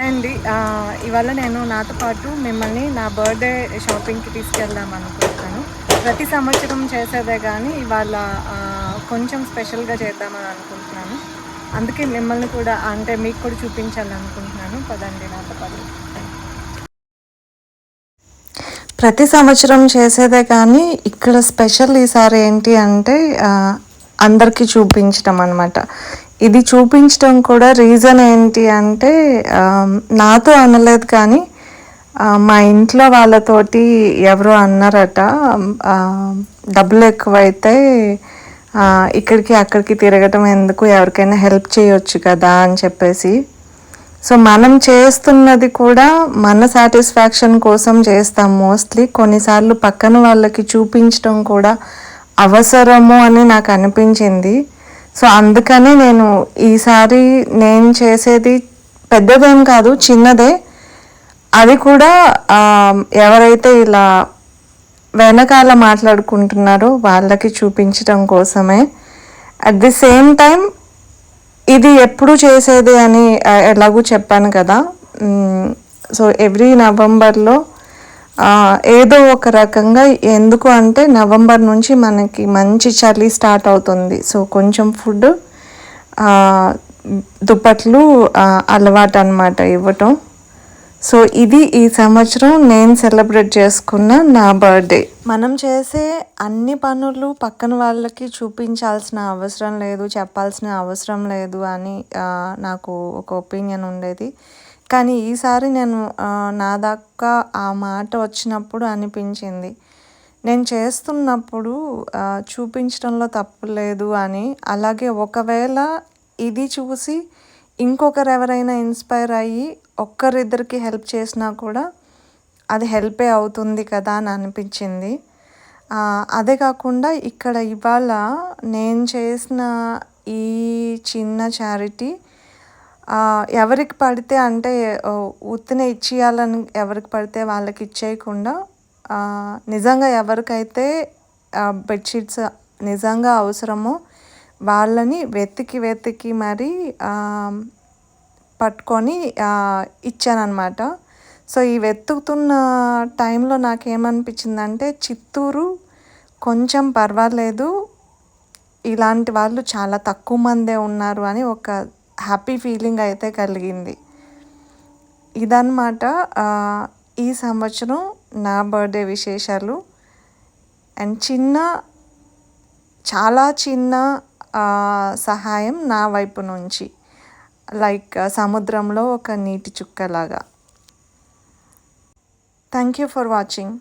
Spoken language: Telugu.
అండి ఇవాళ నేను నాతో పాటు మిమ్మల్ని నా బర్త్డే షాపింగ్కి తీసుకెళ్దాం అనుకుంటున్నాను. ప్రతి సంవత్సరం చేసేదే కానీ ఇవాళ కొంచెం స్పెషల్గా చేద్దామని అనుకుంటున్నాను. అందుకే మిమ్మల్ని కూడా అంటే మీకు కూడా చూపించాలనుకుంటున్నాను. పదండి నాతో పాటు. ప్రతి సంవత్సరం చేసేదే కానీ ఇక్కడ స్పెషల్ ఈసారి ఏంటి అంటే అందరికీ చూపించడం అనమాట. ఇది చూపించడం కూడా రీజన్ ఏంటి అంటే నాతో అనలేదు కానీ మా ఇంట్లో వాళ్ళతోటి ఎవరో అన్నారట, డబ్బులు ఎక్కువైతే ఇక్కడికి అక్కడికి తిరగటం ఎందుకు, ఎవరికైనా హెల్ప్ చేయొచ్చు కదా అని చెప్పేసి. సో మనం చేస్తున్నది కూడా మన సాటిస్ఫాక్షన్ కోసం చేస్తాం మోస్ట్లీ. కొన్నిసార్లు పక్కన వాళ్ళకి చూపించడం కూడా అవసరము అని నాకు అనిపించింది. సో అందుకని నేను ఈసారి నేను చేసేది పెద్దదేం కాదు, చిన్నదే. అది కూడా ఎవరైతే ఇలా వెనకాల మాట్లాడుకుంటున్నారో వాళ్ళకి చూపించడం కోసమే. అట్ ది సేమ్ టైం ఇది ఎప్పుడు చేసేది అని ఎలాగూ చెప్పాను కదా. సో ఎవ్రీ నవంబర్లో ఏదో ఒక రకంగా, ఎందుకు అంటే నవంబర్ నుంచి మనకి మంచి చలి స్టార్ట్ అవుతుంది. సో కొంచెం ఫుడ్, దుప్పట్లు అలవాటు అనమాట ఇవ్వటం. సో ఇది ఈ సంవత్సరం నేను సెలబ్రేట్ చేసుకున్న నా బర్త్డే. మనం చేసే అన్ని పనులు పక్కన వాళ్ళకి చూపించాల్సిన అవసరం లేదు, చెప్పాల్సిన అవసరం లేదు అని నాకు ఒక ఒపీనియన్ ఉండేది. కానీ ఈసారి నేను నా దాకా ఆ మాట వచ్చినప్పుడు అనిపించింది, నేను చేస్తున్నప్పుడు చూపించడంలో తప్పు లేదు అని. అలాగే ఒకవేళ ఇది చూసి ఇంకొకరు ఎవరైనా ఇన్స్పైర్ అయ్యి ఒక్కరిద్దరికి హెల్ప్ చేసినా కూడా అది హెల్పే అవుతుంది కదా అని అనిపించింది. అదే కాకుండా ఇక్కడ ఇవాళ నేను చేసిన ఈ చిన్న చారిటీ ఎవరికి పడితే అంటే ఉత్తినే ఇచ్చేయాలని ఎవరికి పడితే వాళ్ళకి ఇచ్చేయకుండా, నిజంగా ఎవరికైతే బెడ్షీట్స్ నిజంగా అవసరమో వాళ్ళని వెతికి మరీ పట్టుకొని ఇచ్చానమాట. సో ఈ వెతుకుతున్న టైంలో నాకేమనిపించిందంటే చిత్తూరు కొంచెం పర్వాలేదు, ఇలాంటి వాళ్ళు చాలా తక్కువ మందే ఉన్నారు అని ఒక హ్యాపీ ఫీలింగ్ అయితే కలిగింది. ఇదన్నమాట ఈ సంవత్సరం నా బర్త్డే విశేషాలు. అండ్ చాలా చిన్న సహాయం నా వైపు నుంచి, లైక్ సముద్రంలో ఒక నీటి చుక్కలాగా. Thank you for watching.